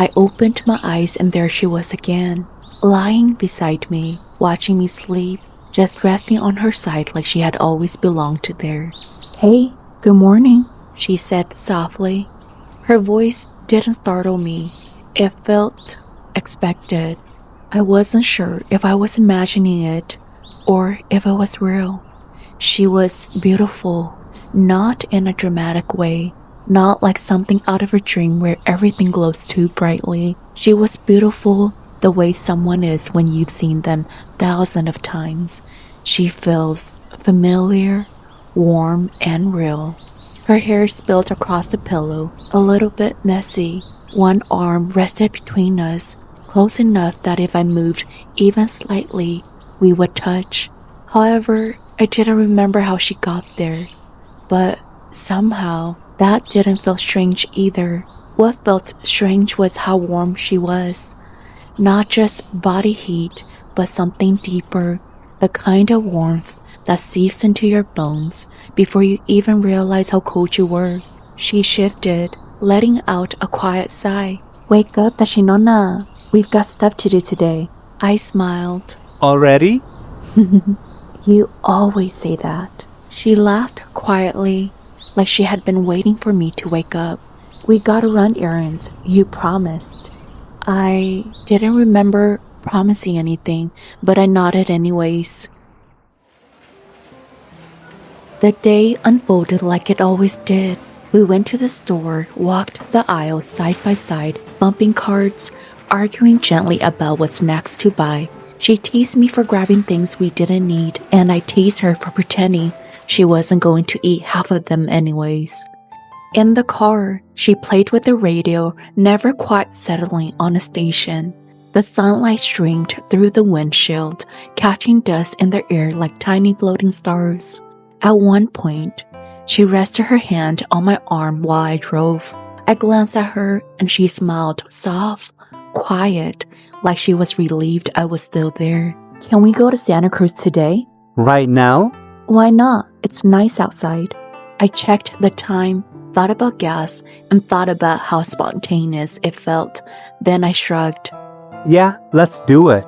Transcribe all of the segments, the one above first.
I opened my eyes and there she was again, lying beside me, watching me sleep, just resting on her side like she had always belonged to there. "Hey, good morning," she said softly. Her voice didn't startle me. It felt expected. I wasn't sure if I was imagining it or if it was real. She was beautiful, not in a dramatic way, not like something out of a dream where everything glows too brightly. She was beautiful the way someone is when you've seen them thousands of times. She feels familiar, warm, and real. Her hair spilled across the pillow, a little bit messy. One arm rested between us, close enough that if I moved even slightly, we would touch. However, I didn't remember how she got there. But somehow, that didn't feel strange either. What felt strange was how warm she was. Not just body heat, but something deeper, the kind of warmth that seeps into your bones before you even realize how cold you were. She shifted, letting out a quiet sigh. "Wake up, Tashinona. We've got stuff to do today." I smiled. Already? "You always say that." She laughed quietly, like she had been waiting for me to wake up. "We gotta run errands, you promised." I didn't remember promising anything, but I nodded anyways. The day unfolded like it always did. We went to the store, walked the aisles side by side, bumping carts, arguing gently about what's next to buy. She teased me for grabbing things we didn't need, and I teased her for pretending she wasn't going to eat half of them anyways. In the car, she played with the radio, never quite settling on a station. The sunlight streamed through the windshield, catching dust in their air like tiny floating stars. At one point, she rested her hand on my arm while I drove. I glanced at her and she smiled, soft, quiet, like she was relieved I was still there. "Can we go to Santa Cruz today?" Right now? "Why not? It's nice outside." I checked the time, thought about gas, and thought about how spontaneous it felt. Then I shrugged. Yeah, let's do it.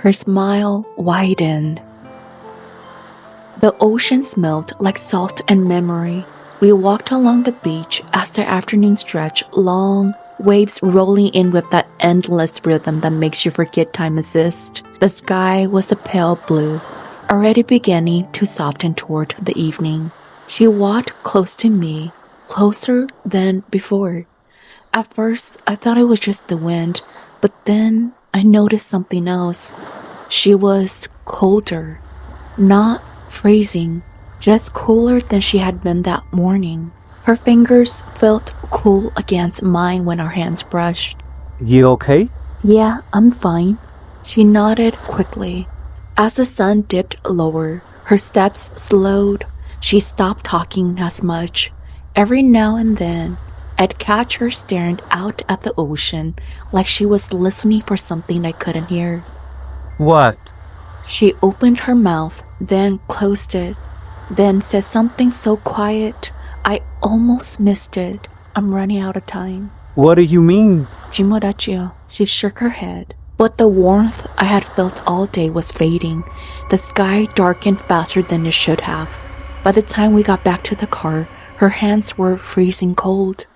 Her smile widened. The ocean smelled like salt and memory. We walked along the beach as the afternoon stretched long, waves rolling in with that endless rhythm that makes you forget time exists. The sky was a pale blue, already beginning to soften toward the evening. She walked close to me, closer than before. At first, I thought it was just the wind, but then I noticed something else. She was colder, not freezing, just cooler than she had been that morning. Her fingers felt cool against mine when our hands brushed. You okay? "Yeah, I'm fine." She nodded quickly. As the sun dipped lower, her steps slowed. She stopped talking as much. Every now and then, I'd catch her staring out at the ocean like she was listening for something I couldn't hear. What? She opened her mouth, then closed it, then said something so quiet I almost missed it. "I'm running out of time." What do you mean? "Jimodachio." She shook her head. But the warmth I had felt all day was fading. The sky darkened faster than it should have. By the time we got back to the car, her hands were freezing cold.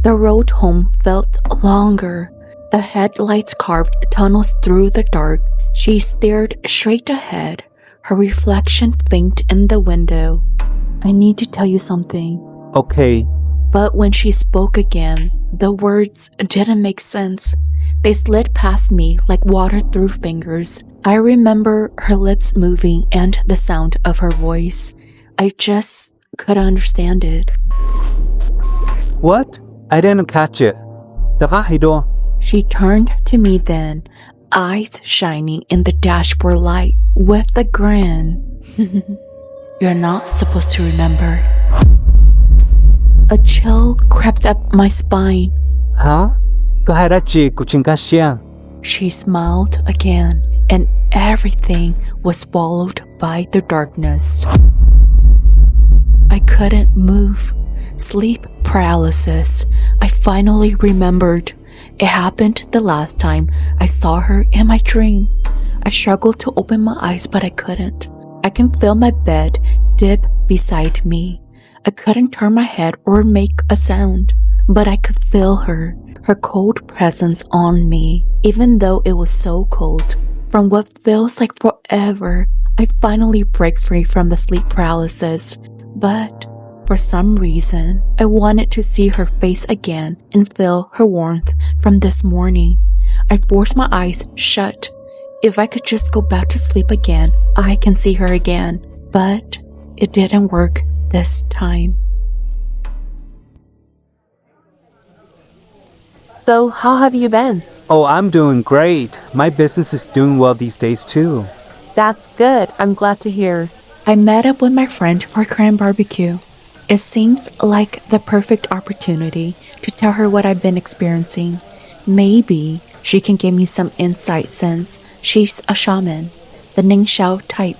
The road home felt longer. The headlights carved tunnels through the dark. She stared straight ahead, her reflection faint in the window. "I need to tell you something." Okay. But when she spoke again, the words didn't make sense. They slid past me like water through fingers. I remember her lips moving and the sound of her voice. I just couldn't understand it. What? I didn't catch it. Tarahido. She turned to me then, eyes shining in the dashboard light with a grin. "You're not supposed to remember." A chill crept up my spine. Huh? Kaharachi kuchinkashia. She smiled again, and everything was swallowed by the darkness. I couldn't move. Sleep paralysis. I finally remembered. It happened the last time I saw her in my dream. I struggled to open my eyes, but I couldn't. I can feel my bed dip beside me. I couldn't turn my head or make a sound, but I could feel her cold presence on me, even though it was so cold. From what feels like forever, I finally break free from the sleep paralysis, but for some reason, I wanted to see her face again and feel her warmth from this morning. I forced my eyes shut. If I could just go back to sleep again, I can see her again. But it didn't work this time. So, how have you been? Oh, I'm doing great. My business is doing well these days too. That's good. I'm glad to hear. I met up with my friend for Korean barbecue. It seems like the perfect opportunity to tell her what I've been experiencing. Maybe she can give me some insight since she's a shaman, the Ningxiao type.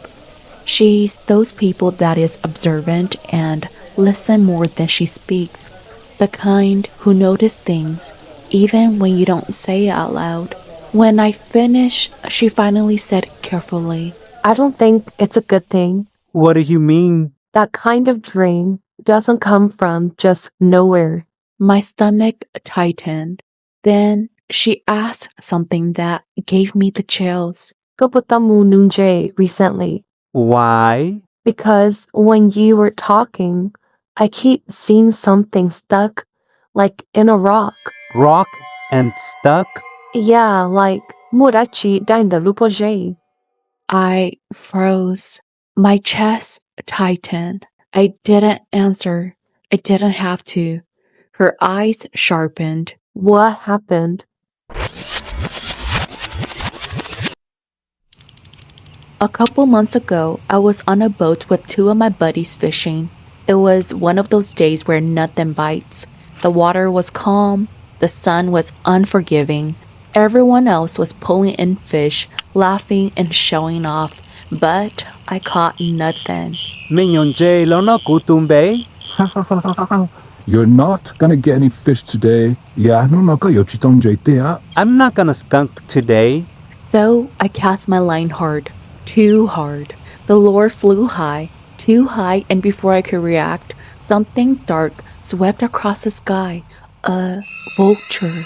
She's those people that is observant and listen more than she speaks. The kind who notice things even when you don't say it out loud. When I finished, she finally said carefully, I don't think it's a good thing. What do you mean? That kind of dream doesn't come from just nowhere. My stomach tightened. Then she asked something that gave me the chills. Kaputamu nunje recently. Why? Because when you were talking, I keep seeing something stuck, like in a rock. Rock and stuck? Yeah, like murachi dain the lupoje. I froze. My chest tightened. I didn't answer. I didn't have to. Her eyes sharpened. What happened? A couple months ago, I was on a boat with two of my buddies fishing. It was one of those days where nothing bites. The water was calm. The sun was unforgiving. Everyone else was pulling in fish, laughing and showing off. But I caught nothing. Minyonje lono kutumbe? You're not gonna get any fish today. Yeah, no naka yochitonje. I'm not gonna skunk today. So I cast my line hard. Too hard. The lure flew high, too high, and before I could react, something dark swept across the sky. A vulture.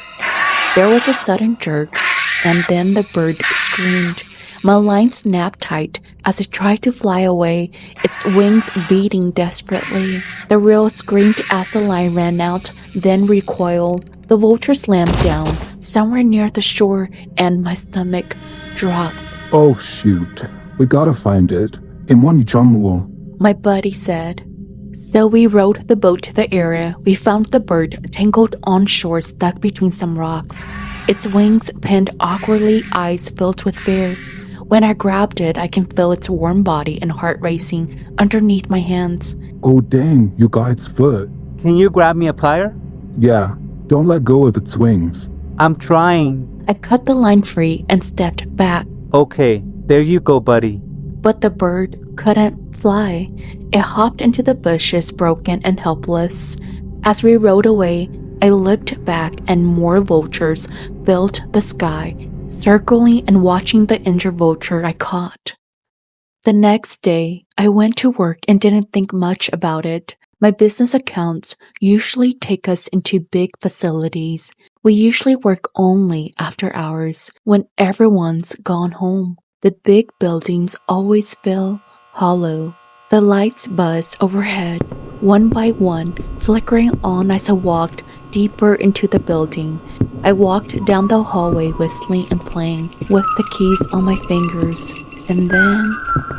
There was a sudden jerk, and then the bird screamed. My line snapped tight as it tried to fly away, its wings beating desperately. The reel screamed as the line ran out, then recoiled. The vulture slammed down somewhere near the shore, and my stomach dropped. Oh shoot, we gotta find it. Imwani jamuo. My buddy said. So we rowed the boat to the area. We found the bird tangled on shore, stuck between some rocks. Its wings pinned awkwardly, eyes filled with fear. When I grabbed it, I can feel its warm body and heart racing underneath my hands. Oh dang, you got its foot. Can you grab me a plier? Yeah, don't let go of its wings. I'm trying. I cut the line free and stepped back. Okay, there you go, buddy. But the bird couldn't fly. It hopped into the bushes, broken and helpless. As we rode away, I looked back and more vultures filled the sky, circling and watching the injured vulture I caught. The next day, I went to work and didn't think much about it. My business accounts usually take us into big facilities. We usually work only after hours when everyone's gone home. The big buildings always feel hollow. The lights buzzed overhead, one by one, flickering on as I walked deeper into the building. I walked down the hallway whistling and playing with the keys on my fingers. And then,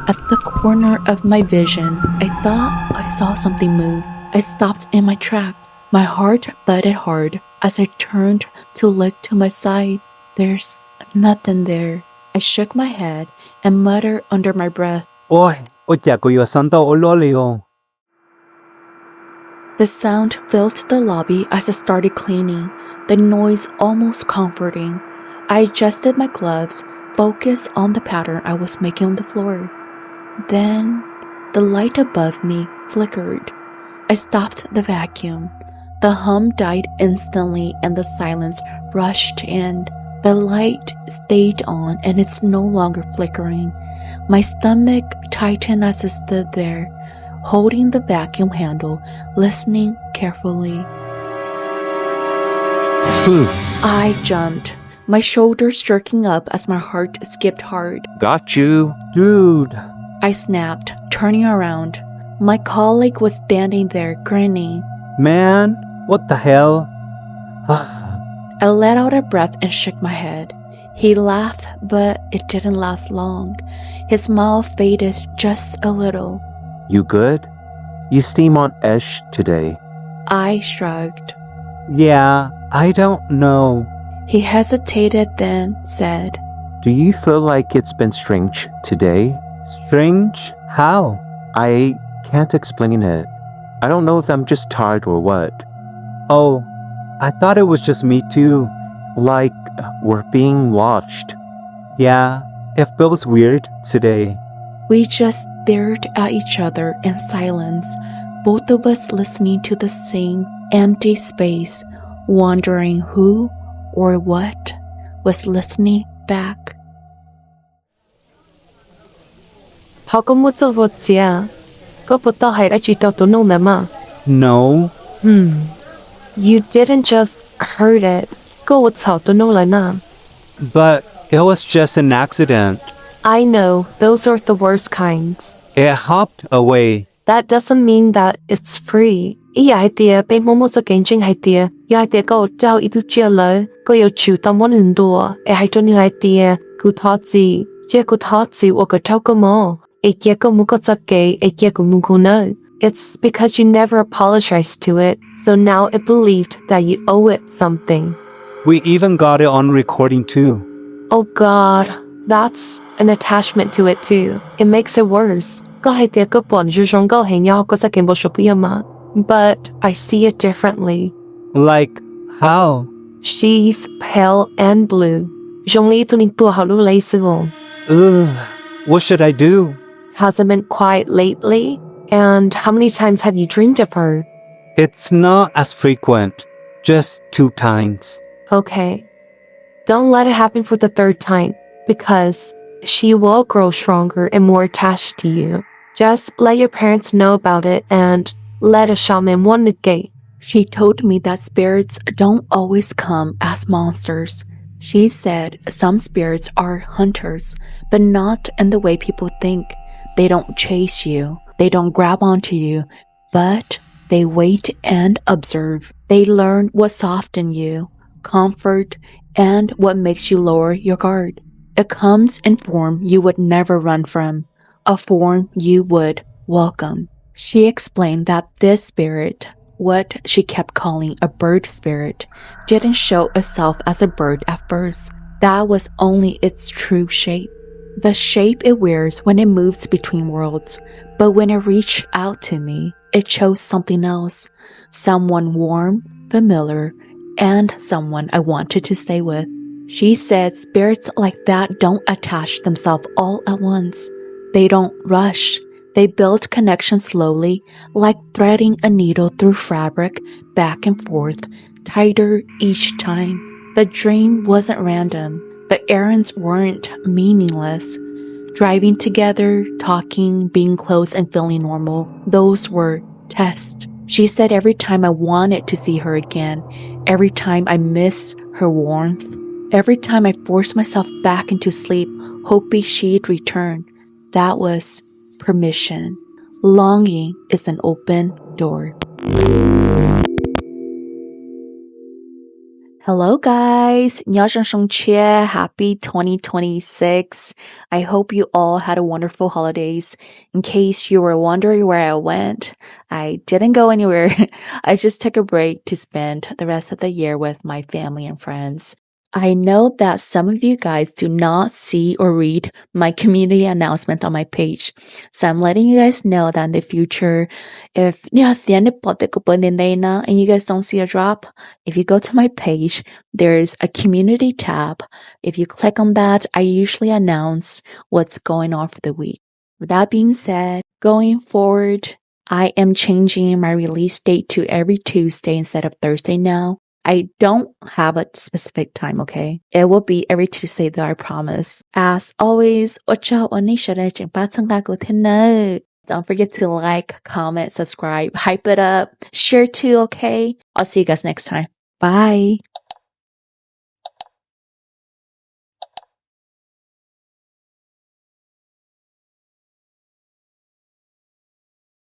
at the corner of my vision, I thought I saw something move. I stopped in my track. My heart thudded hard as I turned to look to my side. There's nothing there. I shook my head and muttered under my breath. Oy, oyakuyo santo ololio. The sound filled the lobby as I started cleaning, the noise almost comforting. I adjusted my gloves, focused on the pattern I was making on the floor. Then, the light above me flickered. I stopped the vacuum. The hum died instantly and the silence rushed in. The light stayed on and it's no longer flickering. My stomach tightened as I stood there, holding the vacuum handle, listening carefully. Whew, I jumped, my shoulders jerking up as my heart skipped hard. got you. Dude. I snapped, turning around. My colleague was standing there, grinning. Man, what the hell? I let out a breath and shook my head. He laughed, but it didn't last long. His smile faded just a little. You good? You seem on edge today. I shrugged. Yeah, I don't know. He hesitated, then said, Do you feel like it's been strange today? Strange? How? I can't explain it. I don't know if I'm just tired or what. Oh, I thought it was just me too. Like we're being watched. Yeah, it feels weird today. We just stared at each other in silence, both of us listening to the same empty space, wondering who or what was listening back. Họ có muốn cho vợ chia. Có phụ tao hay đã chỉ tao tụi nông mà. No, You didn't just heard it. Go with sao tụi nông lại na. but it was just an accident. I know, those are the worst kinds. It hopped away. That doesn't mean that it's free. Ý hai tia bên mô mô sa cảnh trình hai tia. Yêu hai tia có trao ý tu chia lời. Có yêu chịu tâm môn hình đùa. Hai trôn yêu hai tia. Cú thọ gì. Chia cú thọ gì hoặc có trao cơ mô. Kia có mũ có giặc kê. Kia cũng mũ khô nơ. It's because you never apologized to it. So now it believed that you owe it something. We even got it on recording too. Oh God, that's an attachment to it too. It makes it worse. Có hai tia có bọn dù rong có hình nhau có sa cảnh bộ sụp yêu mà. But I see it differently. Like, how? She's pale and blue. Zhong li tu ning tua hao lu lei si gong. Ugh, what should I do? Hasn't been quiet lately. And how many times have you dreamed of her? It's not as frequent. Just 2 times. Okay. Don't let it happen for the 3rd time, because she will grow stronger and more attached to you. Just let your parents know about it and let a shaman one negate. She told me that spirits don't always come as monsters. She said some spirits are hunters, but not in the way people think. They don't chase you. They don't grab onto you, but they wait and observe. They learn what softens you, comfort, and what makes you lower your guard. It comes in form you would never run from, a form you would welcome. She explained that this spirit, what she kept calling a bird spirit, didn't show itself as a bird at first. That was only its true shape. The shape it wears when it moves between worlds. But when it reached out to me, it chose something else. Someone warm, familiar, and someone I wanted to stay with. She said spirits like that don't attach themselves all at once. They don't rush. They build connections slowly, like threading a needle through fabric, back and forth, tighter each time. The dream wasn't random. The errands weren't meaningless. Driving together, talking, being close, and feeling normal, those were tests. She said every time I wanted to see her again, every time I missed her warmth, every time I forced myself back into sleep, hoping she'd return, that was permission. Longing is an open door. Hello guys, happy 2026. I hope you all had a wonderful holidays. In case you were wondering where I went, I didn't go anywhere. I just took a break to spend the rest of the year with my family and friends. I know that some of you guys do not see or read my community announcement on my page. So I'm letting you guys know that in the future, if and you guys don't see a drop, if you go to my page, there's a community tab. If you click on that, I usually announce what's going on for the week. With that being said, going forward, I am changing my release date to every Tuesday instead of Thursday now. I don't have a specific time, okay? It will be every Tuesday though, I promise. As always, don't forget to like, comment, subscribe, hype it up, share too, okay? I'll see you guys next time. Bye.